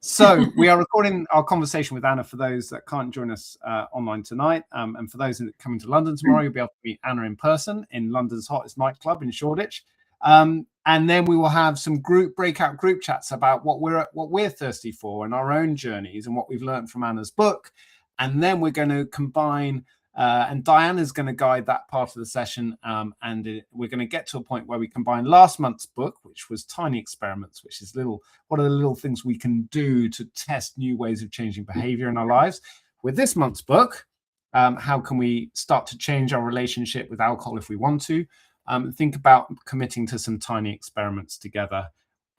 So we are recording our conversation with Anna for those that can't join us online tonight. And for those that are coming to London tomorrow, you'll be able to meet Anna in person in London's hottest nightclub in Shoreditch. And then we will have some breakout group chats about what we're thirsty for and our own journeys and what we've learned from Anna's book. And then we're going to combine, and Diana's going to guide that part of the session. We're going to get to a point where we combine last month's book, which was Tiny Experiments, which is what are the little things we can do to test new ways of changing behavior in our lives, with this month's book, how can we start to change our relationship with alcohol if we want to. Think about committing to some tiny experiments together,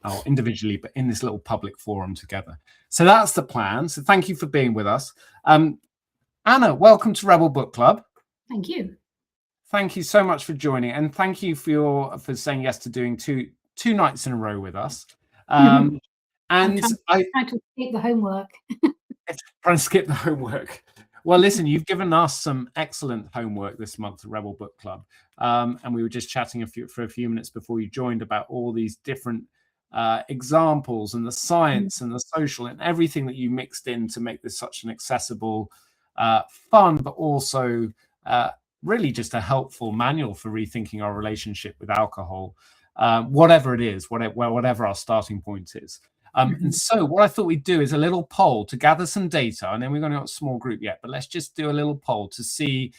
or individually, but in this little public forum together. So that's the plan. So thank you for being with us. Anna, welcome to Rebel Book Club. Thank you. Thank you so much for joining, and thank you for saying yes to doing two nights in a row with us. And I'm trying to skip the homework. Trying to skip the homework. Well, listen, you've given us some excellent homework this month at Rebel Book Club. And we were just chatting for a few minutes before you joined about all these different examples and the science and the social and everything that you mixed in to make this such an accessible, fun, but also really just a helpful manual for rethinking our relationship with alcohol, whatever it is, whatever our starting point is. And so what I thought we'd do is a little poll to gather some data, and then we're going to have a small group yet, but let's just do a little poll to see.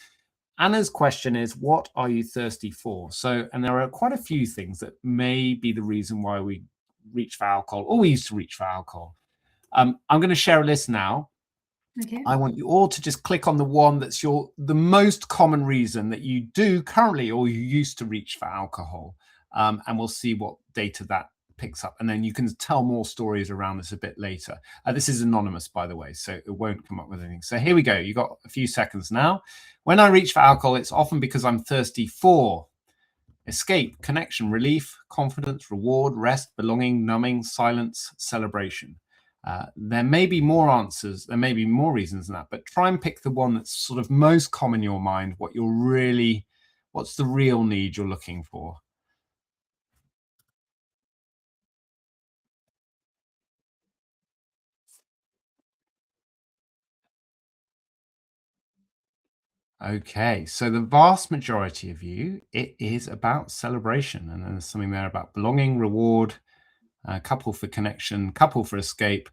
Anna's question is, what are you thirsty for? So, and there are quite a few things that may be the reason why we reach for alcohol, or we used to reach for alcohol. I'm going to share a list now. Okay. I want you all to just click on the one that's the most common reason that you do currently or you used to reach for alcohol. And we'll see what data that picks up, and then you can tell more stories around this a bit later. This is anonymous, by the way, so it won't come up with anything. So here we go. You got a few seconds now. When I reach for alcohol, it's often because I'm thirsty for escape, connection, relief, confidence, reward, rest, belonging, numbing, silence, celebration. There may be more answers, there may be more reasons than that, but try and pick the one that's sort of most common in your mind, what's the real need you're looking for. Okay, so the vast majority of you, it is about celebration. And then there's something there about belonging, reward, couple for connection, couple for escape.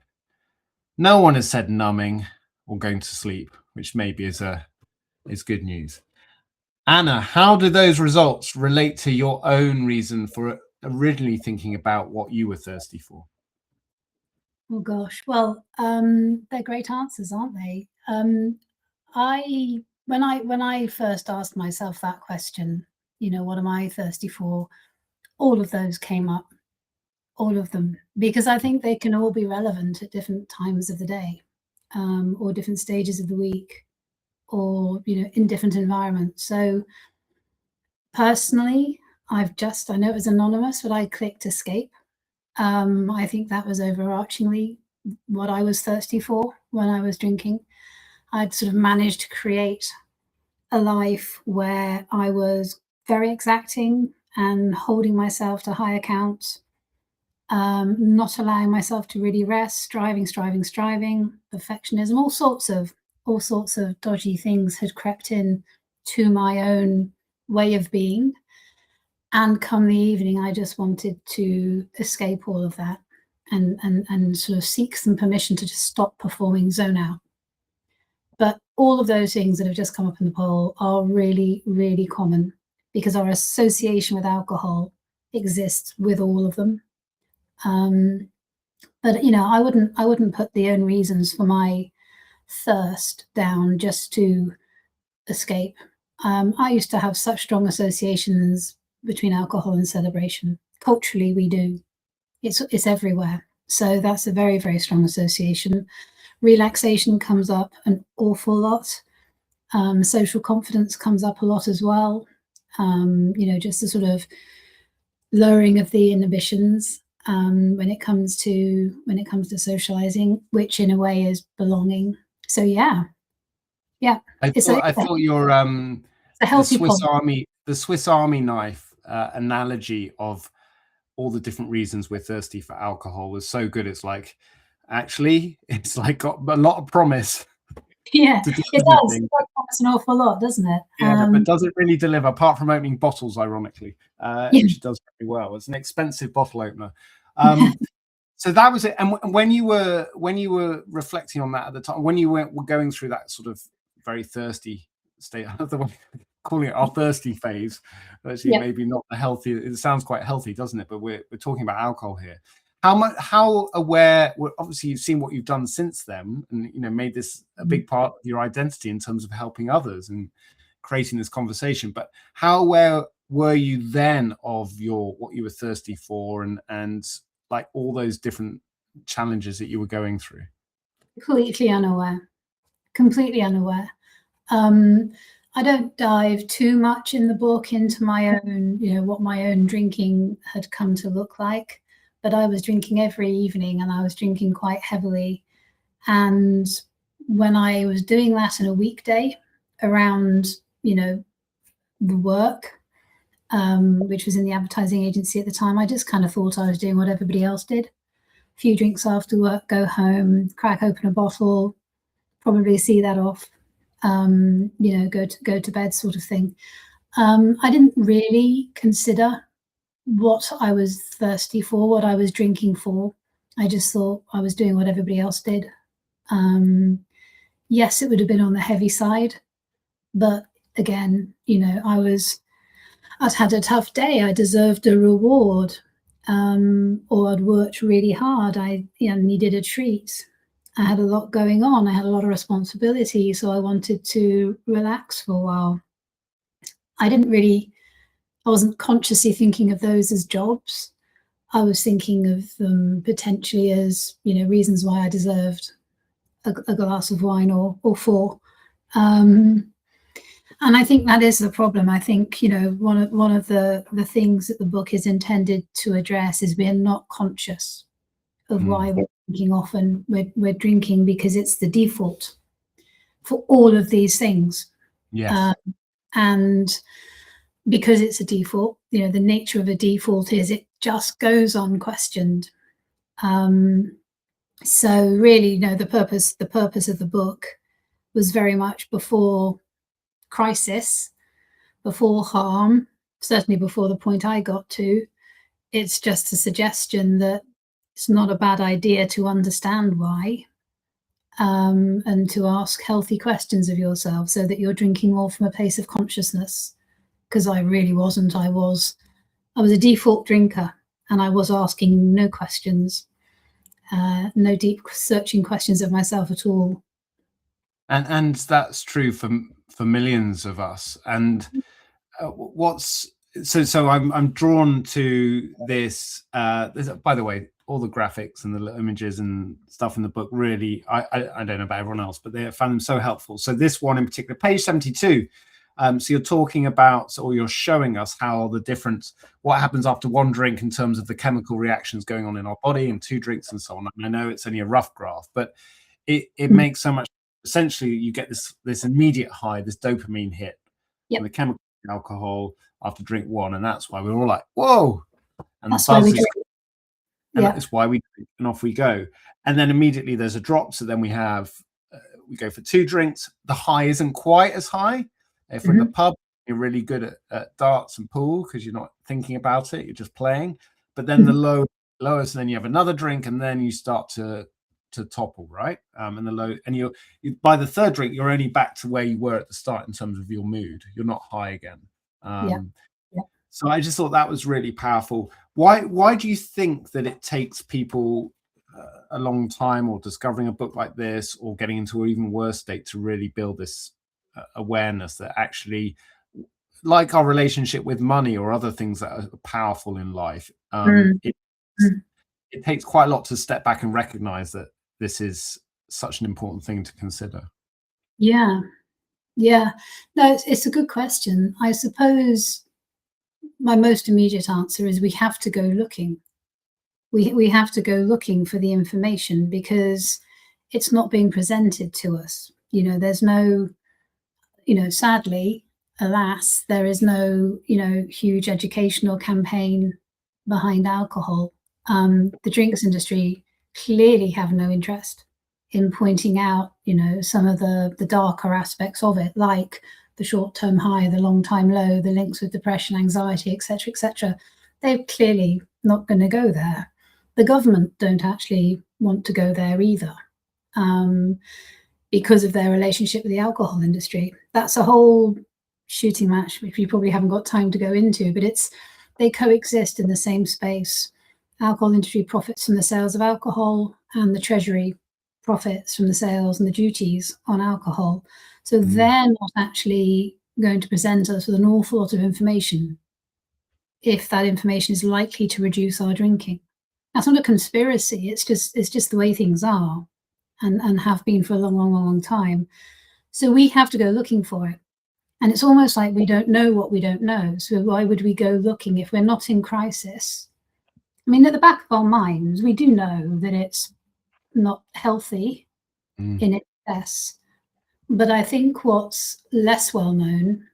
No one has said numbing or going to sleep, which maybe is good news. Anna, how do those results relate to your own reason for originally thinking about what you were thirsty for? Oh gosh, well, they're great answers, aren't they? When I first asked myself that question, what am I thirsty for? All of those came up, all of them, because I think they can all be relevant at different times of the day, or different stages of the week, or in different environments. So personally, I know it was anonymous, but I clicked escape. I think that was overarchingly what I was thirsty for when I was drinking. I'd sort of managed to create a life where I was very exacting and holding myself to high accounts, not allowing myself to really rest, striving, perfectionism, all sorts of dodgy things had crept in to my own way of being. And come the evening, I just wanted to escape all of that and sort of seek some permission to just stop performing, zone out. But all of those things that have just come up in the poll are really, really common because our association with alcohol exists with all of them. But I wouldn't put the own reasons for my thirst down just to escape. I used to have such strong associations between alcohol and celebration. Culturally, we do. It's everywhere. So that's a very, very strong association. Relaxation comes up an awful lot. Social confidence comes up a lot as well. Just the sort of lowering of the inhibitions when it comes to socializing, which in a way is belonging. So yeah. I thought your the Swiss Army knife analogy of all the different reasons we're thirsty for alcohol was so good. It's like, actually, it's like got a lot of promise. Yeah, To do it does. everything. It's an awful lot, doesn't it? Yeah, but does it really deliver, apart from opening bottles, ironically, Yeah. which it does very well. It's an expensive bottle opener. So that was it. And when you were reflecting on that at the time, when you were going through that sort of very thirsty state, calling it our thirsty phase, actually maybe not the healthy. It sounds quite healthy, doesn't it? But we're talking about alcohol here. How aware? Well, obviously, you've seen what you've done since then, and made this a big part of your identity in terms of helping others and creating this conversation. But how aware were you then of what you were thirsty for, and like all those different challenges that you were going through? Completely unaware. Completely unaware. I don't dive too much in the book into my own, what my own drinking had come to look like. But I was drinking every evening, and I was drinking quite heavily. And when I was doing that in a weekday around, the work, which was in the advertising agency at the time, I just kind of thought I was doing what everybody else did. A few drinks after work, go home, crack open a bottle, probably see that off, go to bed sort of thing. I didn't really consider what I was thirsty for, what I was drinking for. I just thought I was doing what everybody else did. Yes, it would have been on the heavy side, but again, I'd had a tough day. I deserved a reward, or I'd worked really hard. I needed a treat. I had a lot going on. I had a lot of responsibility, so I wanted to relax for a while. I wasn't consciously thinking of those as jobs. I was thinking of them potentially as, reasons why I deserved a glass of wine or four. And I think that is the problem. I think, one of the things that the book is intended to address is we're not conscious of why we're drinking often. We're drinking because it's the default for all of these things. Yes. And because it's a default, the nature of a default is it just goes unquestioned. So really, the purpose of the book was very much before crisis, before harm, certainly before the point I got to. It's just a suggestion that it's not a bad idea to understand why, and to ask healthy questions of yourself so that you're drinking more from a place of consciousness. Because I really wasn't. I was a default drinker, and I was asking no questions, no deep searching questions of myself at all. And that's true for millions of us. And so I'm drawn to this. By the way, all the graphics and the little images and stuff in the book really, I don't know about everyone else, but I found them so helpful. So this one in particular, page 72. So you're talking about, or you're showing us how what happens after one drink in terms of the chemical reactions going on in our body, and two drinks and so on. And I know it's only a rough graph, but it makes so much. Essentially, you get this immediate high, this dopamine hit, and the chemical alcohol after drink one, and that's why we're all like, whoa, and that's why we drink. And that's why we drink, and off we go. And then immediately there's a drop. So then we go for two drinks. The high isn't quite as high. If we're in the pub, you're really good at darts and pool because you're not thinking about it, you're just playing. But then the lowest, and then you have another drink, and then you start to topple, right? And the low, and you by the third drink, you're only back to where you were at the start in terms of your mood. You're not high again. So I just thought that was really powerful. Why do you think that it takes people a long time, or discovering a book like this, or getting into an even worse state, to really build this awareness that actually, like our relationship with money or other things that are powerful in life, it takes quite a lot to step back and recognize that this is such an important thing to consider? No, it's a good question. I suppose my most immediate answer is we have to go looking. We have to go looking for the information, because it's not being presented to us. There's no, sadly, alas, there is no, huge educational campaign behind alcohol. The drinks industry clearly have no interest in pointing out, some of the darker aspects of it, like the short-term high, the long-time low, the links with depression, anxiety, etc., etc. They're clearly not going to go there. The government don't actually want to go there either, because of their relationship with the alcohol industry. That's a whole shooting match, which we probably haven't got time to go into, but they coexist in the same space. Alcohol industry profits from the sales of alcohol, and the Treasury profits from the sales and the duties on alcohol. So they're not actually going to present us with an awful lot of information if that information is likely to reduce our drinking. That's not a conspiracy. It's just the way things are, and have been for a long time. So we have to go looking for it. And it's almost like we don't know what we don't know. So why would we go looking if we're not in crisis? I mean, at the back of our minds, we do know that it's not healthy in excess. But I think what's less well known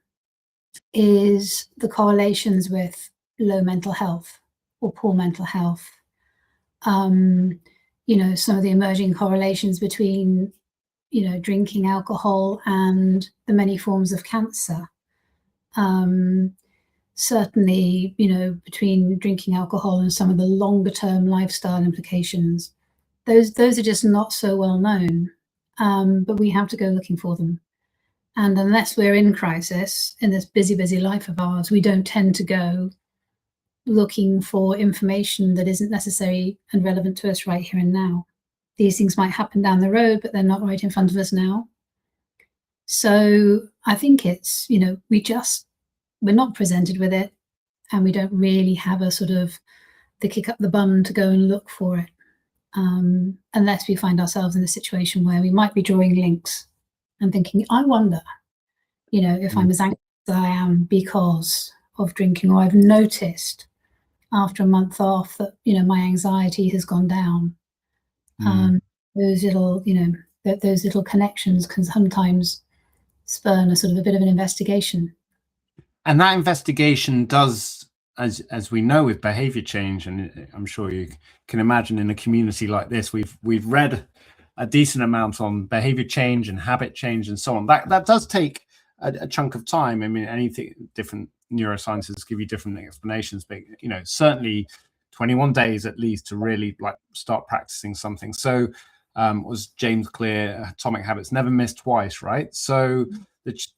is the correlations with low mental health or poor mental health. Some of the emerging correlations between, drinking alcohol and the many forms of cancer. Certainly, between drinking alcohol and some of the longer term lifestyle implications. Those are just not so well known, but we have to go looking for them. And unless we're in crisis in this busy life of ours, we don't tend to go looking for information that isn't necessary and relevant to us right here and now. These things might happen down the road, but they're not right in front of us now. So I think it's, we're not presented with it, and we don't really have a sort of the kick up the bum to go and look for it, unless we find ourselves in a situation where we might be drawing links and thinking, I wonder, if I'm as anxious as I am because of drinking, or I've noticed after a month off that, my anxiety has gone down. Those little, those little connections can sometimes spurn a sort of a bit of an investigation. And that investigation does, as we know with behavior change, and I'm sure you can imagine in a community like this, we've read a decent amount on behavior change and habit change and so on. That does take a chunk of time. I mean, anything different, neuroscientists give you different explanations, but certainly 21 days at least to really start practicing something. So was James Clear, Atomic Habits, never miss twice, right? So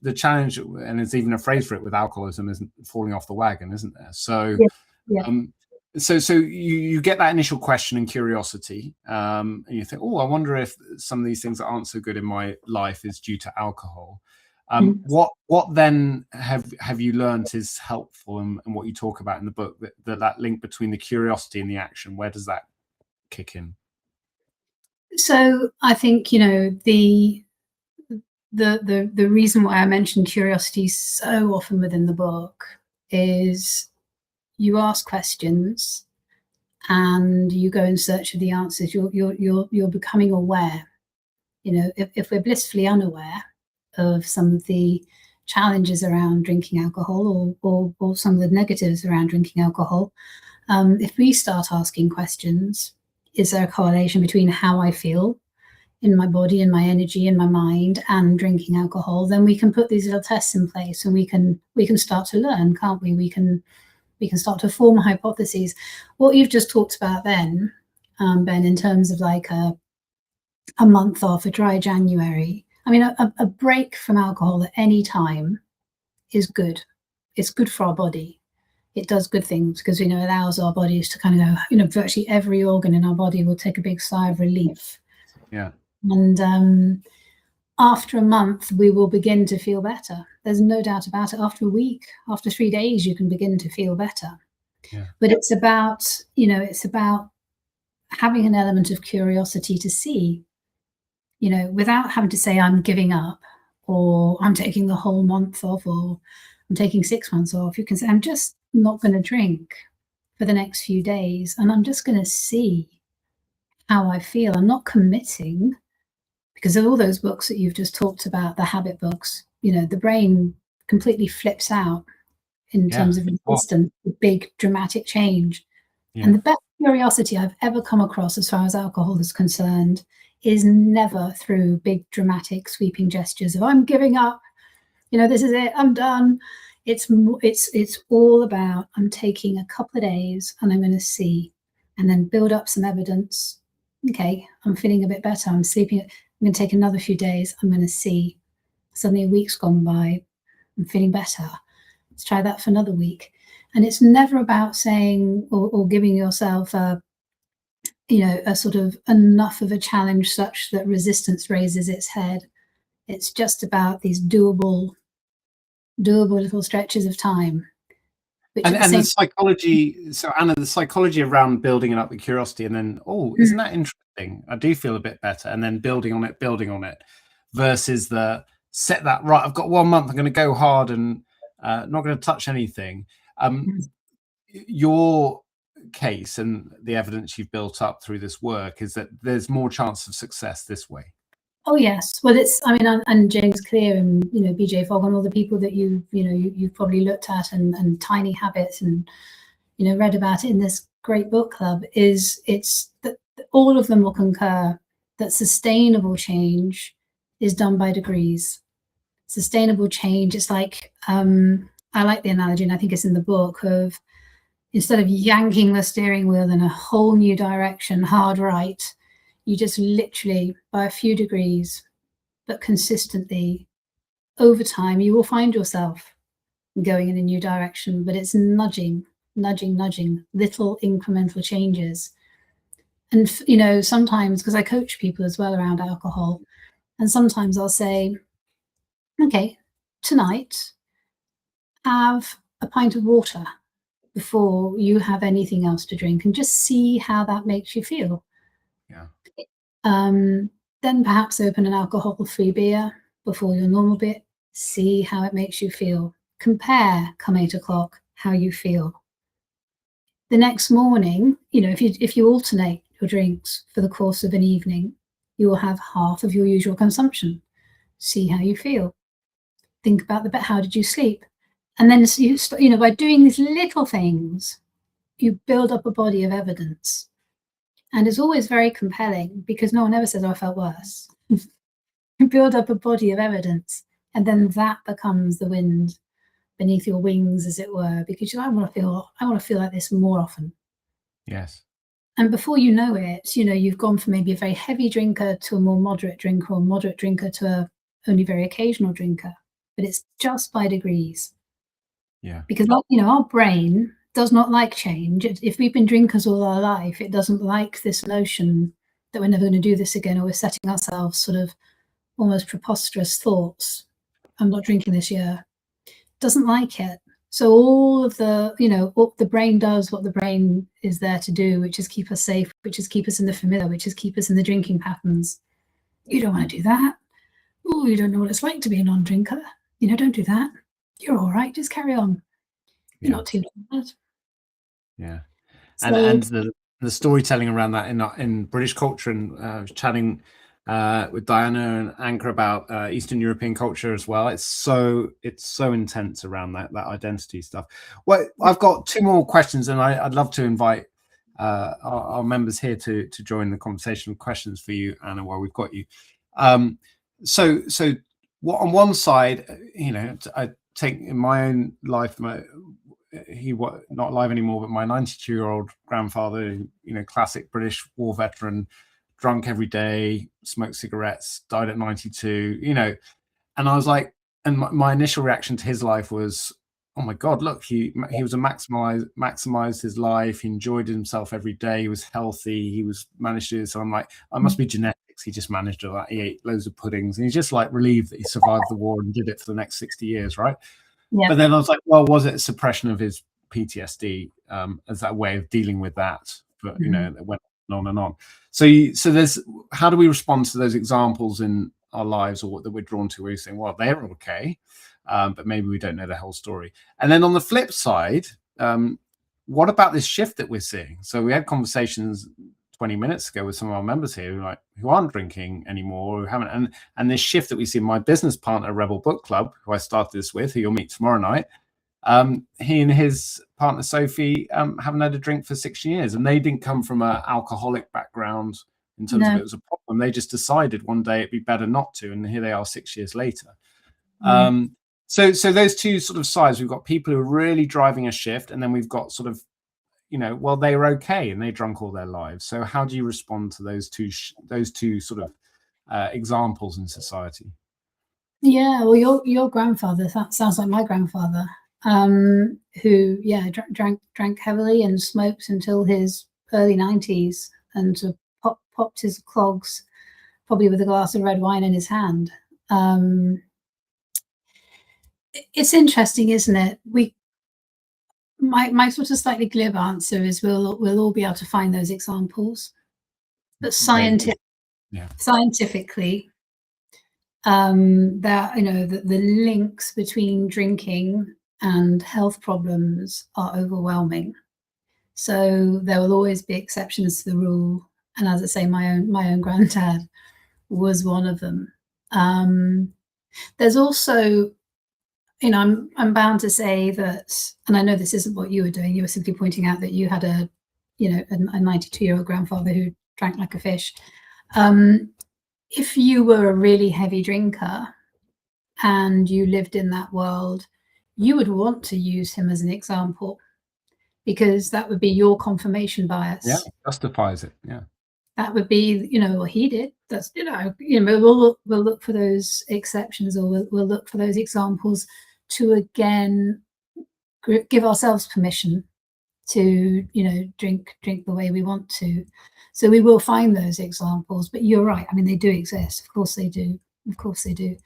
the challenge, and there's even a phrase for it with alcoholism, isn't falling off the wagon, isn't there? So so you get that initial question and curiosity, and you think, I wonder if some of these things that aren't so good in my life is due to alcohol. What then have you learned is helpful, and what you talk about in the book, that link between the curiosity and the action? Where does that kick in? So I think the reason why I mention curiosity so often within the book is you ask questions and you go in search of the answers. You're becoming aware. If we're blissfully unaware of some of the challenges around drinking alcohol, or some of the negatives around drinking alcohol, if we start asking questions, is there a correlation between how I feel in my body and my energy and my mind and drinking alcohol, then we can put these little tests in place, and we can start to learn, can't we? We can start to form hypotheses. What you've just talked about then, Ben, in terms of like a month off, a dry January, I mean, a break from alcohol at any time is good. It's good for our body. It does good things because, it allows our bodies to kind of go, virtually every organ in our body will take a big sigh of relief. Yeah. And after a month, we will begin to feel better. There's no doubt about it. After a week, after 3 days, you can begin to feel better. Yeah. But it's about, it's about having an element of curiosity to see, without having to say I'm giving up, or I'm taking the whole month off, or I'm taking 6 months off. You can say, I'm just not going to drink for the next few days, and I'm just going to see how I feel. I'm not committing, because of all those books that you've just talked about, the habit books, the brain completely flips out in terms of resistance, big dramatic change. Yeah. And the best curiosity I've ever come across as far as alcohol is concerned is never through big dramatic sweeping gestures of I'm giving up, this is it, I'm done. It's all about I'm taking a couple of days and I'm going to see, and then build up some evidence. Okay, I'm feeling a bit better, I'm sleeping, I'm going to take another few days, I'm going to see. Suddenly a week's gone by, I'm feeling better, let's try that for another week. And it's never about saying or giving yourself a sort of enough of a challenge such that resistance raises its head. It's just about these doable little stretches of time. And the psychology, so Anna, the psychology around building up the curiosity, and then, isn't that interesting? I do feel a bit better, and then building on it, versus the set that right. I've got 1 month. I'm going to go hard and not going to touch anything. Your case and the evidence you've built up through this work is that there's more chance of success this way. Oh yes, well and James Clear and BJ Fogg and all the people that you've probably looked at and Tiny Habits and read about it in this great book club, it's that all of them will concur that sustainable change is done by degrees. Sustainable change, it's like I like the analogy, and I think it's in the book, of instead of yanking the steering wheel in a whole new direction hard right, you just literally, by a few degrees, but consistently, over time, you will find yourself going in a new direction. But it's nudging, little incremental changes. And, sometimes, because I coach people as well around alcohol, and sometimes I'll say, okay, tonight, have a pint of water before you have anything else to drink, and just see how that makes you feel. Yeah. Then perhaps open an alcohol-free beer before your normal bit. See how it makes you feel. Compare come 8 o'clock how you feel. The next morning, if you alternate your drinks for the course of an evening, you will have half of your usual consumption. See how you feel. Think about how did you sleep? And then by doing these little things, you build up a body of evidence. And it's always very compelling because no one ever says, oh, I felt worse. You build up a body of evidence, and then that becomes the wind beneath your wings, as it were, because I want to feel like this more often. Yes. And before you know it, you've gone from maybe a very heavy drinker to a more moderate drinker, or moderate drinker to a only very occasional drinker. But it's just by degrees. Yeah. Because our brain does not like change. If we've been drinkers all our life, it doesn't like this notion that we're never going to do this again, or we're setting ourselves sort of almost preposterous thoughts. I'm not drinking this year. Doesn't like it. So all of the, the brain does what the brain is there to do, which is keep us safe, which is keep us in the familiar, which is keep us in the drinking patterns. You don't want to do that. Oh, you don't know what it's like to be a non-drinker. Don't do that. You're all right. Just carry on. You're not too bad. Yeah. And the storytelling around that in British culture, and chatting with Diana and Anchor about Eastern European culture as well. It's so intense around that identity stuff. Well, I've got 2 more questions, and I'd love to invite our members here to join the conversation with questions for you, Anna, while we've got you. So what on one side, I take in my own life, he was not alive anymore, but my 92-year-old grandfather, classic British war veteran, drunk every day, smoked cigarettes, died at 92, and I was like, and my initial reaction to his life was, oh my God, look, he was maximized his life. He enjoyed himself every day. He was healthy. He was managed to do this. So I'm like, I must be genetics. He just managed to he ate loads of puddings, and he's just like relieved that he survived the war and did it for the next 60 years. Right. Yeah. But then I was like, well, was it a suppression of his PTSD as that way of dealing with that? But, it went on and on. So there's, how do we respond to those examples in our lives, or that we're drawn to, where you're saying, well, they're okay, but maybe we don't know the whole story. And then on the flip side, what about this shift that we're seeing? So we had conversations 20 minutes ago with some of our members here who aren't drinking anymore, who haven't, and this shift that we see in my business partner, Rebel Book Club, who I started this with, who you'll meet tomorrow night. He and his partner Sophie haven't had a drink for 6 years, and they didn't come from an alcoholic background in terms of it was a problem. They just decided one day it'd be better not to, and here they are 6 years later. So those two sort of sides, we've got people who are really driving a shift, and then we've got sort of, well, they were okay and they drunk all their lives. So how do you respond to those two sort of examples in society? Yeah, well, your grandfather, that sounds like my grandfather, who drank heavily and smoked until his early 90s, and sort of popped his clogs, probably with a glass of red wine in his hand. It's interesting, isn't it? My sort of slightly glib answer is we'll all be able to find those examples, but scientifically, that the links between drinking and health problems are overwhelming. So there will always be exceptions to the rule, and as I say, my own granddad was one of them. There's also, I'm bound to say that, and I know this isn't what you were doing. You were simply pointing out that you had a 92-year-old grandfather who drank like a fish. If you were a really heavy drinker and you lived in that world, you would want to use him as an example, because that would be your confirmation bias. Yeah, justifies it. Yeah. That would be, what he did. That's, we'll look for those exceptions, or we'll look for those examples to again give ourselves permission to, drink the way we want to. So we will find those examples, but you're right. I mean, they do exist. Of course they do. Of course they do.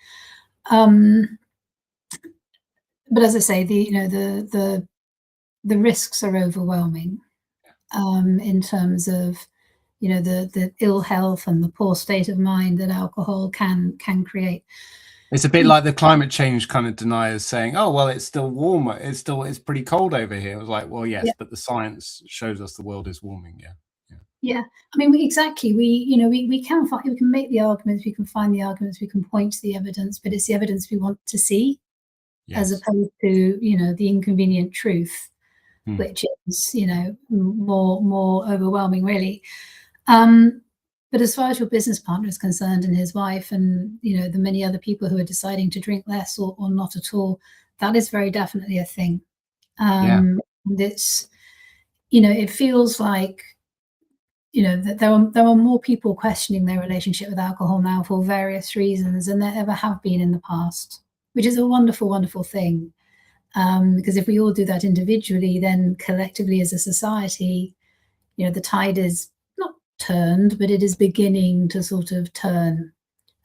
But as I say, the risks are overwhelming in terms of, the ill health and the poor state of mind that alcohol can create. It's a bit like the climate change kind of deniers saying, "Oh, well, it's still warmer. It's pretty cold over here." It was like, well, yes, but the science shows us the world is warming. Yeah. I mean, exactly. We can make the arguments, we can find the arguments, we can point to the evidence, but it's the evidence we want to see, as opposed to the inconvenient truth, which is more overwhelming, really. But as far as your business partner is concerned, and his wife, and the many other people who are deciding to drink less or not at all, that is very definitely a thing. And it's it feels like that there are more people questioning their relationship with alcohol now for various reasons than there ever have been in the past, which is a wonderful, wonderful thing. Because if we all do that individually, then collectively as a society, the tide is not turned, but it is beginning to sort of turn.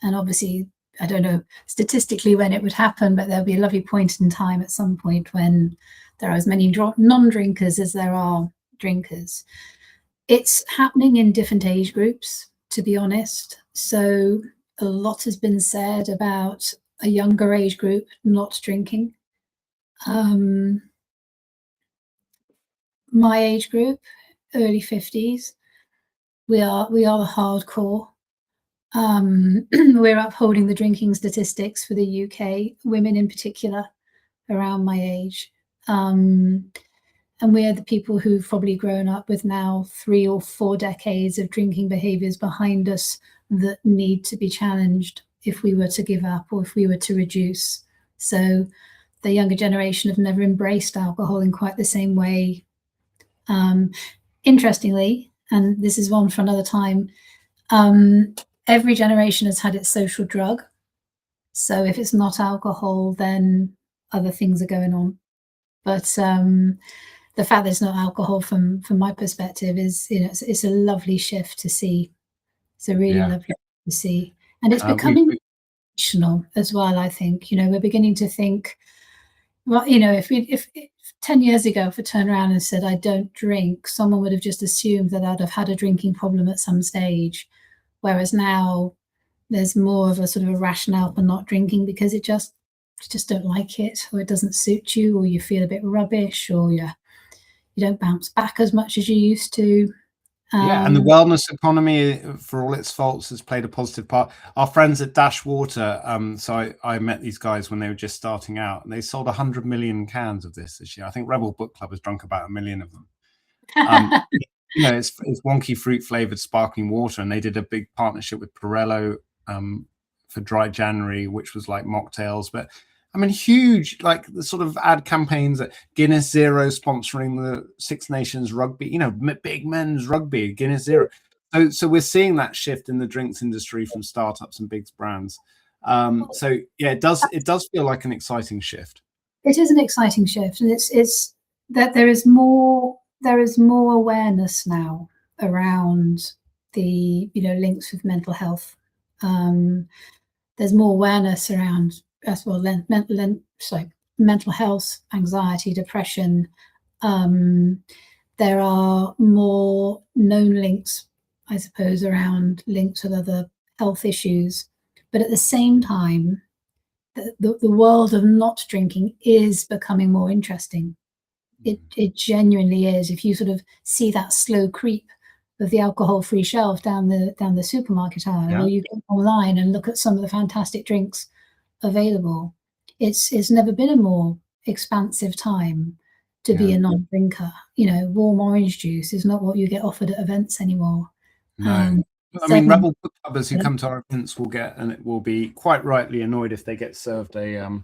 And obviously, I don't know statistically when it would happen, but there'll be a lovely point in time at some point when there are as many non-drinkers as there are drinkers. It's happening in different age groups, to be honest. So a lot has been said about a younger age group not drinking. My age group, early 50s, we are the hardcore. We're upholding the drinking statistics for the UK, women in particular, around my age. And we're the people who've probably grown up with now 3 or 4 decades of drinking behaviours behind us that need to be challenged if we were to give up or if we were to reduce. So the younger generation have never embraced alcohol in quite the same way. Interestingly, and this is one for another time, every generation has had its social drug. So if it's not alcohol, then other things are going on. But the fact that it's not alcohol, from my perspective, is it's a lovely shift to see. It's a really lovely shift to see, and it's becoming traditional as well. I think we're beginning to think, well, if 10 years ago, if I turned around and said I don't drink, someone would have just assumed that I'd have had a drinking problem at some stage. Whereas now there's more of a sort of a rationale for not drinking because you just don't like it, or it doesn't suit you, or you feel a bit rubbish, or you don't bounce back as much as you used to. Yeah, and the wellness economy, for all its faults, has played a positive part. Our friends at Dash Water, so I met these guys when they were just starting out, and they sold 100 million cans of this year. I think Rebel Book Club has drunk about 1 million of them. It's wonky fruit flavored sparkling water, and they did a big partnership with Pirello for Dry January, which was like mocktails. But I mean, huge, like the sort of ad campaigns that Guinness Zero sponsoring the Six Nations rugby, big men's rugby, Guinness Zero. So we're seeing that shift in the drinks industry from startups and big brands. So yeah, it does feel like an exciting shift. It is an exciting shift, and it's that there is more awareness now around the links with mental health. There's more awareness around as well mental health, anxiety, depression. There are more known links, I suppose, around links with other health issues, but at the same time, the world of not drinking is becoming more interesting. It genuinely is. If you sort of see that slow creep of the alcohol-free shelf down the supermarket aisle, or you go online and look at some of the fantastic drinks available, it's never been a more expansive time to be a non-drinker. Warm orange juice is not what you get offered at events anymore. No. I mean, Rebel Book Clubbers who come to our events will be quite rightly annoyed if they get served a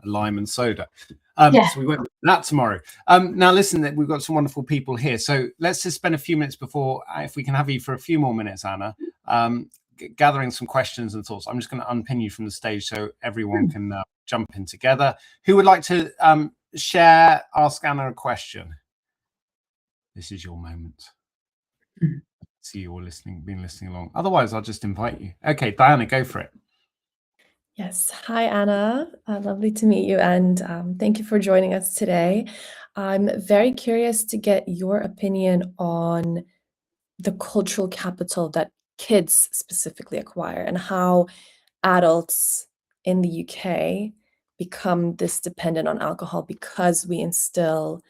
lime and soda. So we won't do that tomorrow. Now, listen, we've got some wonderful people here. So let's just spend a few minutes before, if we can have you for a few more minutes, Anna, gathering some questions and thoughts. I'm just going to unpin you from the stage so everyone can jump in together. Who would like to ask Anna a question? This is your moment. See you all been listening along. Otherwise, I'll just invite you. Okay, Diana, go for it. Yes. Hi, Anna. Lovely to meet you, and thank you for joining us today. I'm very curious to get your opinion on the cultural capital that kids specifically acquire and how adults in the UK become this dependent on alcohol because we instill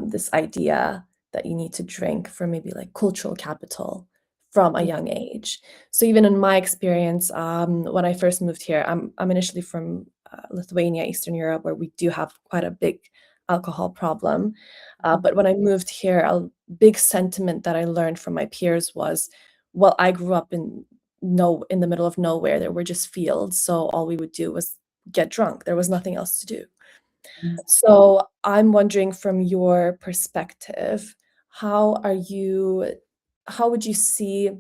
this idea that you need to drink for maybe like cultural capital from a young age. So even in my experience, when I first moved here, I'm initially from Lithuania, Eastern Europe, where we do have quite a big alcohol problem. But when I moved here, a big sentiment that I learned from my peers was, well, I grew up in the middle of nowhere. There were just fields, so all we would do was get drunk. There was nothing else to do. So I'm wondering, from your perspective, how would you see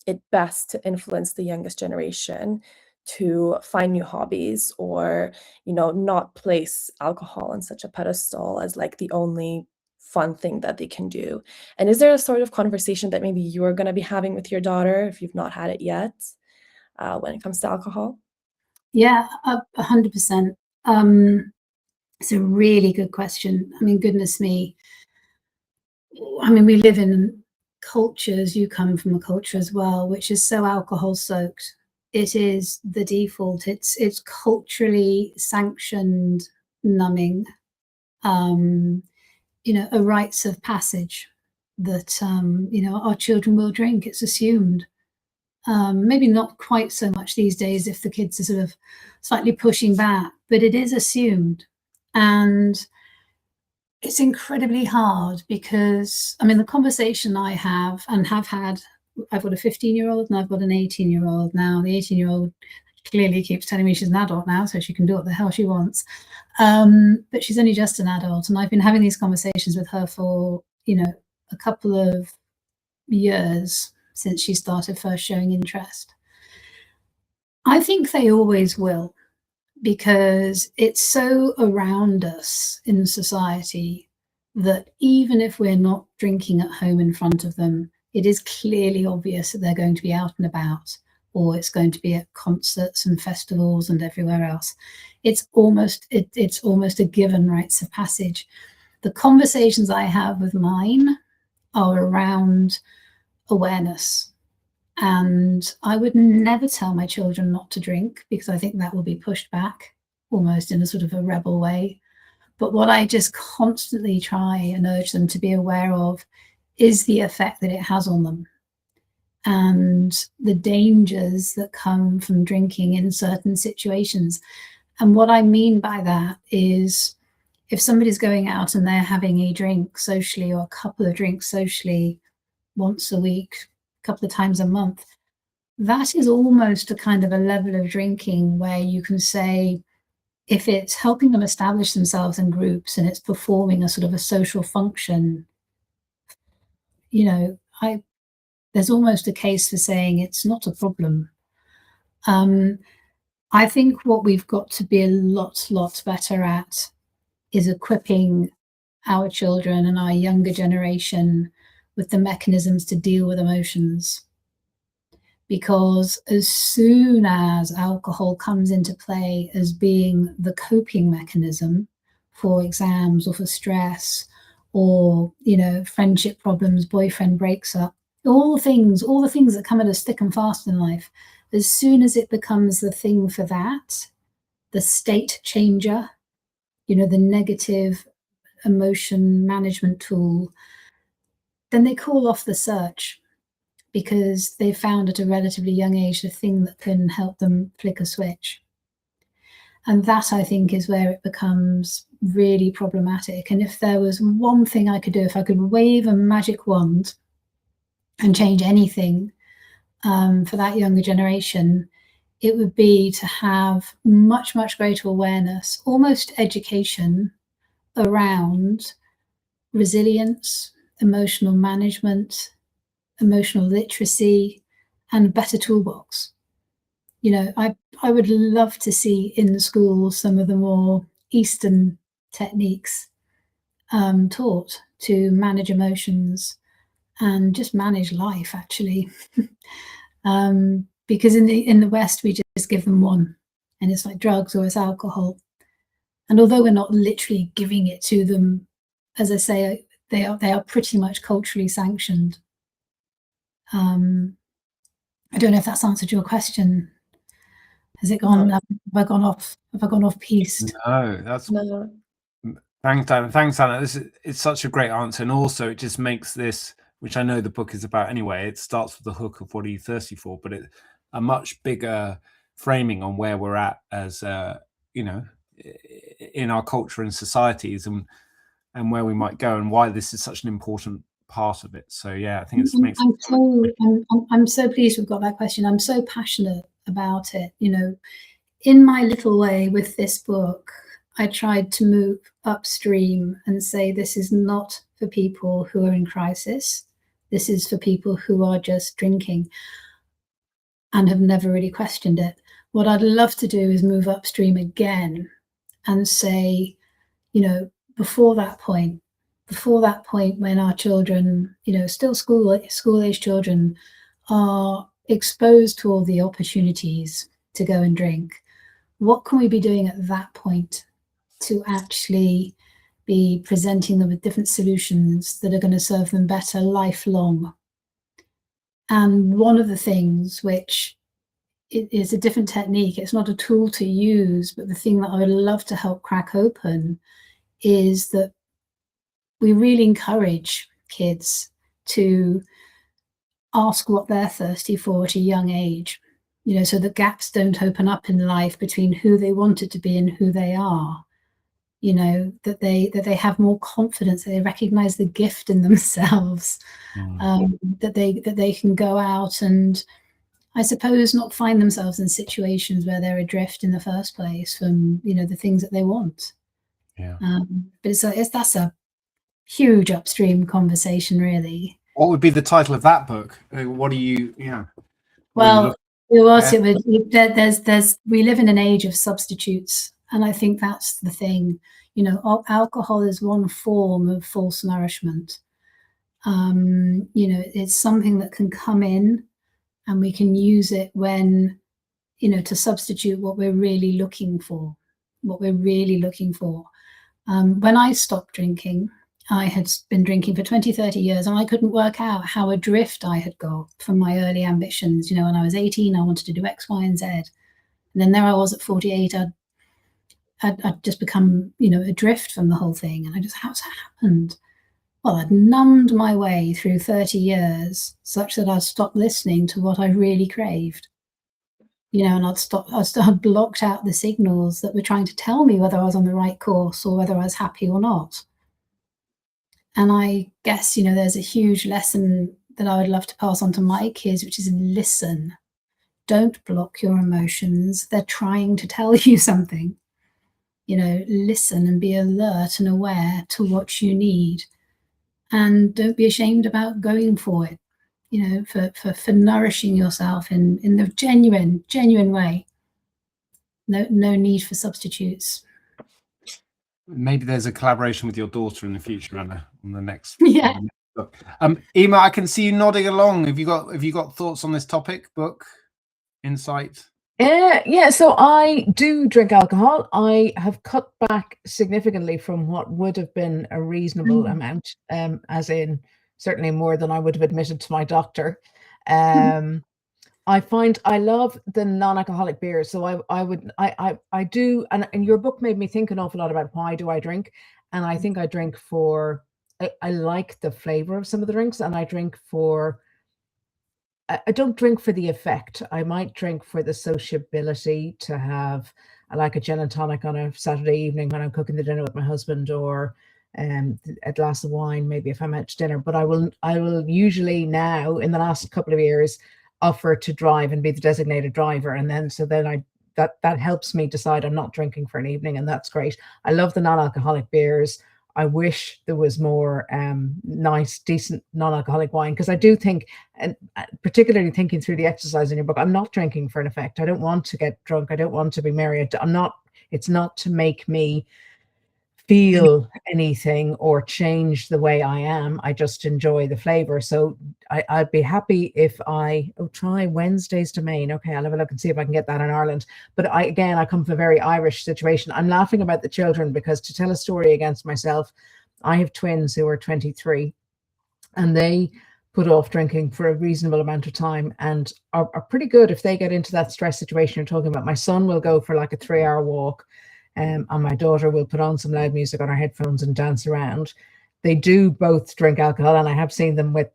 it best to influence the youngest generation to find new hobbies, or not place alcohol on such a pedestal as like the only fun thing that they can do? And is there a sort of conversation that maybe you're going to be having with your daughter, if you've not had it yet, when it comes to alcohol? Yeah, 100%. It's a really good question. I mean, goodness me. I mean, we live in cultures, you come from a culture as well, which is so alcohol soaked. It is the default. It's culturally sanctioned numbing, a rites of passage that, our children will drink. It's assumed. Maybe not quite so much these days if the kids are sort of slightly pushing back, but it is assumed. And it's incredibly hard because, I mean, the conversation I have and have had, I've got a 15-year-old and I've got an 18-year-old now. The 18-year-old clearly keeps telling me she's an adult now, so she can do what the hell she wants. But she's only just an adult. And I've been having these conversations with her for, a couple of years since she started first showing interest. I think they always will, because it's so around us in society that even if we're not drinking at home in front of them, it is clearly obvious that they're going to be out and about, or it's going to be at concerts and festivals and everywhere else. It's almost a given rites of passage. The conversations I have with mine are around awareness. And I would never tell my children not to drink, because I think that will be pushed back almost in a sort of a rebel way. But what I just constantly try and urge them to be aware of is the effect that it has on them and the dangers that come from drinking in certain situations. And what I mean by that is, if somebody's going out and they're having a drink socially or a couple of drinks socially once a week, a couple of times a month, that is almost a kind of a level of drinking where you can say, if it's helping them establish themselves in groups and it's performing a sort of a social function, you know, there's almost a case for saying it's not a problem. I think what we've got to be a lot better at is equipping our children and our younger generation with the mechanisms to deal with emotions. Because as soon as alcohol comes into play as being the coping mechanism for exams or for stress or, you know, friendship problems, boyfriend breaks up, all the things that come at us thick and fast in life, as soon as it becomes the thing for that, the state changer, you know, the negative emotion management tool, then they call off the search, because they found at a relatively young age the thing that can help them flick a switch. And that, I think, is where it becomes really problematic. And if there was one thing I could do, if I could wave a magic wand and change anything for that younger generation, it would be to have much greater awareness, almost education around resilience, emotional management, emotional literacy, and a better toolbox. You know, I would love to see in the school some of the more Eastern techniques taught to manage emotions and just manage life, actually. Because in the West, we just give them one, and it's like drugs or it's alcohol. And although we're not literally giving it to them, as I say, they are pretty much culturally sanctioned. I don't know if that's answered your question. Has it gone? No. Have I gone off piste? No, that's No. thanks, Anna. Thanks, Anna. It's such a great answer, and also it just makes this, which I know the book is about anyway. It starts with the hook of what are you thirsty for, but a much bigger framing on where we're at as you know, in our culture and societies, and where we might go, and why this is such an important part of it. So yeah, I think it makes. I'm so pleased we've got that question. I'm so passionate about it. You know, in my little way with this book, I tried to move upstream and say this is not for people who are in crisis. This is for people who are just drinking and have never really questioned it. What I'd love to do is move upstream again and say, you know, before that point when our children, you know, still school-age children, are exposed to all the opportunities to go and drink, what can we be doing at that point to actually be presenting them with different solutions that are going to serve them better lifelong? And one of the things which it is a different technique, it's not a tool to use, but the thing that I would love to help crack open is that we really encourage kids to ask what they're thirsty for at a young age, you know, so that gaps don't open up in life between who they wanted to be and who they are. You know, that they have more confidence, that they recognize the gift in themselves, that they can go out and, I suppose, not find themselves in situations where they're adrift in the first place from, you know, the things that they want. Yeah. But that's a huge upstream conversation, really. What would be the title of that book? What do you? Yeah. Well, we live in an age of substitutes, and I think that's the thing. You know, alcohol is one form of false nourishment. You know, it's something that can come in, and we can use it when, you know, to substitute what we're really looking for. When I stopped drinking, I had been drinking for 20, 30 years, and I couldn't work out how adrift I had got from my early ambitions. You know, when I was 18, I wanted to do X, Y, and Z. And then there I was at 48, I'd just become, you know, adrift from the whole thing. And I just, how's that happened? well, I'd numbed my way through 30 years such that I'd stopped listening to what I really craved. And I'd blocked out the signals that were trying to tell me whether I was on the right course or whether I was happy or not. And I guess, there's a huge lesson that I would love to pass on to my kids, which is listen. Don't block your emotions. They're trying to tell you something. Listen and be alert and aware to what you need. And don't be ashamed about going for it, for nourishing yourself in the genuine way. No need for substitutes. Maybe there's a collaboration with your daughter in the future, Anna, on the next book. Emma, I can see you nodding along. Have you got thoughts on this topic, book, insight? Yeah, so I do drink alcohol. I have cut back significantly from what would have been a reasonable amount, as in certainly more than I would have admitted to my doctor. I find I love the non-alcoholic beers. So I do, and your book made me think an awful lot about why do I drink. And I think I drink for, I like the flavor of some of the drinks, and I drink for, I don't drink for the effect. I might drink for the sociability, to have, I like a gin and tonic on a Saturday evening when I'm cooking the dinner with my husband, or a glass of wine, maybe if I'm out to dinner. But I will usually now, in the last couple of years, offer to drive and be the designated driver. And then that helps me decide I'm not drinking for an evening, and that's great. I love the non-alcoholic beers. I wish there was more nice, decent non-alcoholic wine, because I do think, and particularly thinking through the exercise in your book, I'm not drinking for an effect. I don't want to get drunk. I don't want to be merry. It's not to make me feel anything or change the way I am. I just enjoy the flavor. So I'd be happy if I try Wednesdays to Maine. Okay, I'll have a look and see if I can get that in Ireland. But I come from a very Irish situation. I'm laughing about the children, because to tell a story against myself, I have twins who are 23, and they put off drinking for a reasonable amount of time and are pretty good if they get into that stress situation you're talking about. My son will go for like a 3-hour walk, and my daughter will put on some loud music on her headphones and dance around. They do both drink alcohol, and I have seen them with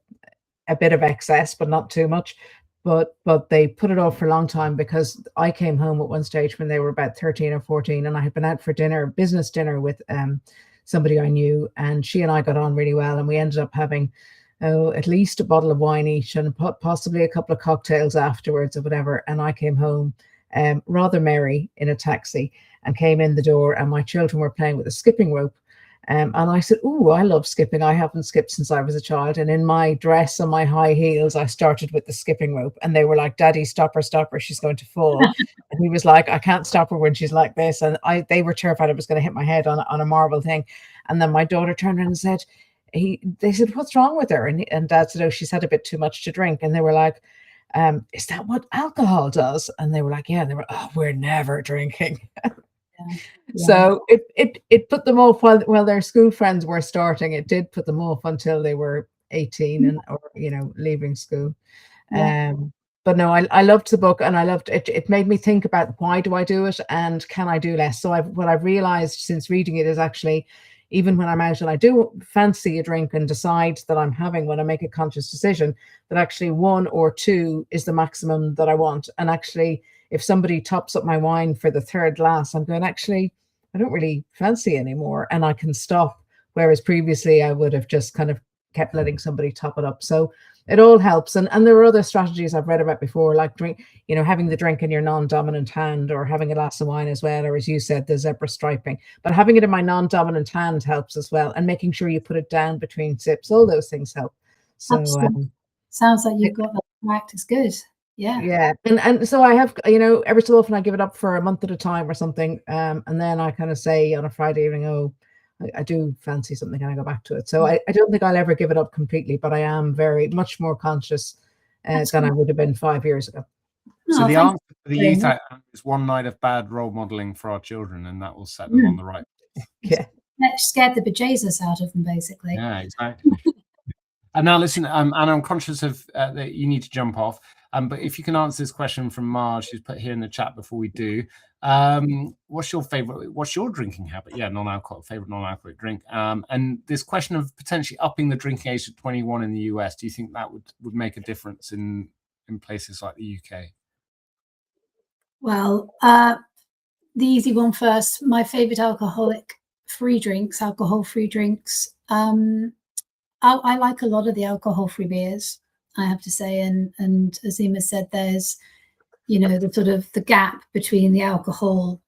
a bit of excess, but not too much. But they put it off for a long time, because I came home at one stage when they were about 13 or 14, and I had been out for dinner, business dinner, with somebody I knew, and she and I got on really well, and we ended up having at least a bottle of wine each, and possibly a couple of cocktails afterwards or whatever. And I came home rather merry in a taxi, and came in the door, and my children were playing with a skipping rope. And I said, "Oh, I love skipping. I haven't skipped since I was a child." And in my dress and my high heels, I started with the skipping rope, and they were like, "Daddy, stop her, she's going to fall." And he was like, "I can't stop her when she's like this." And they were terrified I was going to hit my head on a marble thing. And then my daughter turned around and said, they said, "What's wrong with her?" And Dad said, "Oh, she's had a bit too much to drink." And they were like, "Is that what alcohol does?" And they were like, "Yeah." And they were, "Oh, we're never drinking." Yeah. So it put them off while their school friends were starting. It did put them off until they were 18 or leaving school. Yeah. But no, I loved the book, and I loved it. It made me think about, why do I do it, and can I do less? So what I've realized since reading it is, actually, even when I'm out and I do fancy a drink and decide that I'm having one, I make a conscious decision that actually 1 or 2 is the maximum that I want. And actually, if somebody tops up my wine for the 3rd glass, I'm going, actually, I don't really fancy anymore, and I can stop. Whereas previously I would have just kind of kept letting somebody top it up. So it all helps. And there are other strategies I've read about before, like having the drink in your non-dominant hand, or having a glass of wine as well, or as you said, the zebra striping. But having it in my non-dominant hand helps as well, and making sure you put it down between sips. All those things help. So sounds like you've got that practice. Good. Yeah. And so I have, every so often I give it up for a month at a time or something. And then I kind of say on a Friday evening, "Oh, I do fancy something," and I go back to it. So I don't think I'll ever give it up completely, but I am very much more conscious than I would have been 5 years ago. So the answer for the youth is one night of bad role modeling for our children, and that will set them on the right. Yeah. That scared the bejesus out of them, basically. Yeah, exactly. And now listen, Anna, I'm conscious of that you need to jump off. But if you can answer this question from Marge, who's put here in the chat before we do, what's your drinking habit? Yeah, favorite non-alcoholic drink. And this question of potentially upping the drinking age to 21 in the US, do you think that would make a difference in places like the UK? Well, the easy one first. My favorite alcohol-free drinks. I like a lot of the alcohol-free beers, I have to say, and as Emma said, there's, you know, the sort of the gap between the alcohol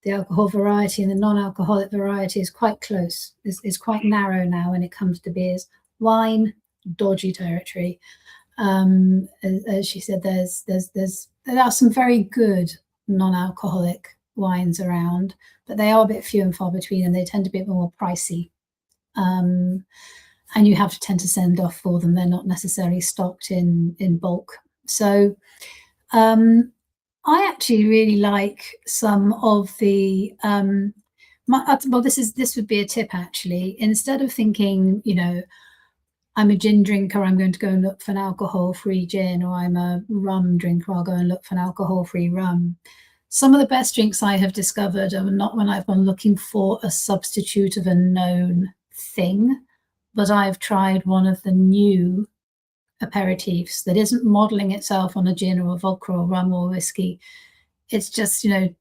variety and the non-alcoholic variety is quite close. It's quite narrow now when it comes to beers. Wine, dodgy territory. As she said, there are some very good non-alcoholic wines around, but they are a bit few and far between, and they tend to be a bit more pricey. And you have to tend to send off for them. They're not necessarily stocked in bulk. So I actually really like some of the this would be a tip actually. Instead of thinking, you know, I'm a gin drinker, I'm going to go and look for an alcohol-free gin, or I'm a rum drinker, I'll go and look for an alcohol-free rum. Some of the best drinks I have discovered are not when I've gone looking for a substitute of a known thing, but I've tried one of the new aperitifs that isn't modeling itself on a gin or a vodka or rum or whiskey. It's just, you know,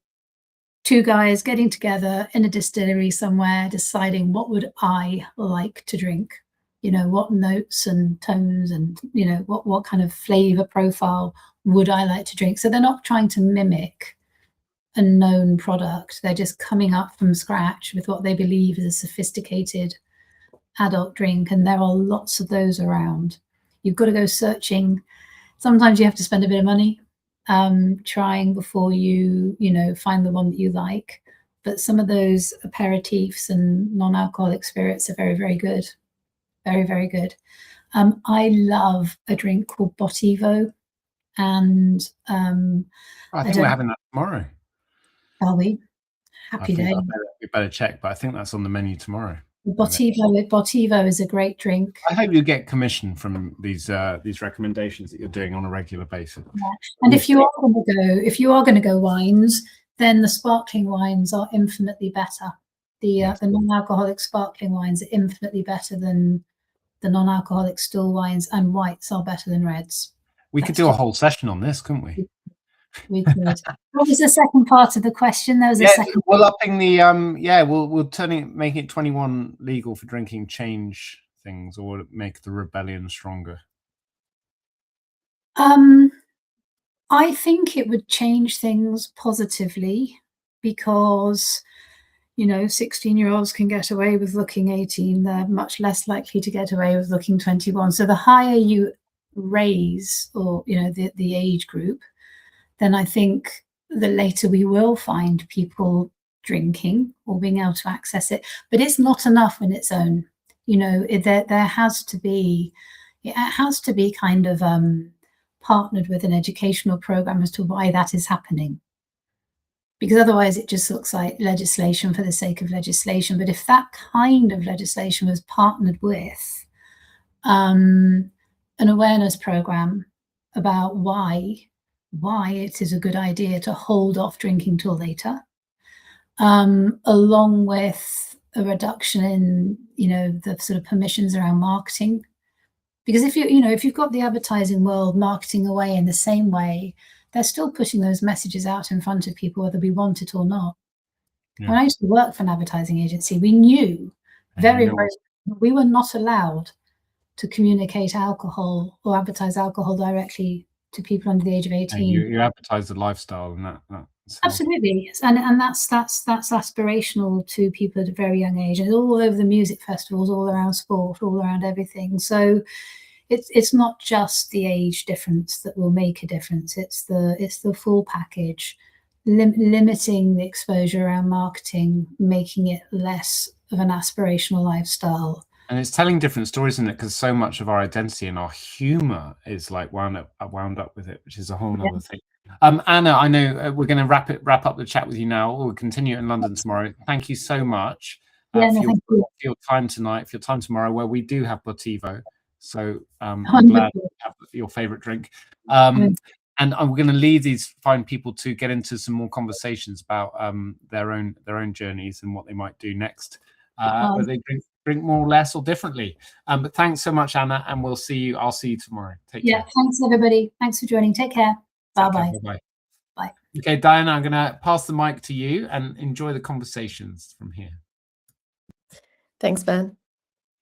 two guys getting together in a distillery somewhere, deciding what would I like to drink, you know, what notes and tones and, you know, what kind of flavor profile would I like to drink. So they're not trying to mimic a known product. They're just coming up from scratch with what they believe is a sophisticated adult drink, and there are lots of those around. You've got to go searching. Sometimes you have to spend a bit of money trying before you know, find the one that you like. But some of those aperitifs and non-alcoholic spirits are very, very good. Very, very good. I love a drink called Botivo, and I think we're having that tomorrow. Are we? Happy day. We better check, but I think that's on the menu tomorrow. Botivo is a great drink. I hope you get commission from these recommendations that you're doing on a regular basis. Yeah. And if you are going to go wines, then the sparkling wines are infinitely better. The non-alcoholic sparkling wines are infinitely better than the non-alcoholic still wines, and whites are better than reds. We could do a whole session on this, couldn't we? We could. What was the second part of the question? There was a second. Well, upping the we'll making it 21 legal for drinking change things, or make the rebellion stronger? I think it would change things positively, because, you know, 16-year-olds can get away with looking 18. They're much less likely to get away with looking 21. So the higher you raise, or, you know, the age group, then I think the later we will find people drinking or being able to access it. But it's not enough on its own. You know, there has to be, it has to be kind of partnered with an educational program as to why that is happening. Because otherwise it just looks like legislation for the sake of legislation. But if that kind of legislation was partnered with an awareness program about why it is a good idea to hold off drinking till later, along with a reduction in, you know, the sort of permissions around marketing. Because if you've got the advertising world marketing away in the same way, they're still putting those messages out in front of people, whether we want it or not. Yeah. When I used to work for an advertising agency, we knew very we were not allowed to communicate alcohol or advertise alcohol directly to people under the age of 18. You advertise the lifestyle, and that's absolutely, and that's aspirational to people at a very young age, and all over the music festivals, all around sport, all around everything. So it's not just the age difference that will make a difference. It's the full package, limiting the exposure around marketing, making it less of an aspirational lifestyle. And it's telling different stories, isn't it? Because so much of our identity and our humor is like wound up with it, which is a whole other thing. Anna, I know we're going to wrap up the chat with you now. We'll continue in London tomorrow. Thank you so much for your time tonight, for your time tomorrow, where we do have Botivo. So I'm glad you have your favorite drink. And we're going to leave these fine people to get into some more conversations about their own journeys and what they might do next, whether they drink more or less or differently. But thanks so much, Anna, and I'll see you tomorrow. Take care. Thanks everybody. Thanks for joining. Take care. Bye-bye. Bye. Okay, Diana, I'm going to pass the mic to you and enjoy the conversations from here. Thanks, Ben.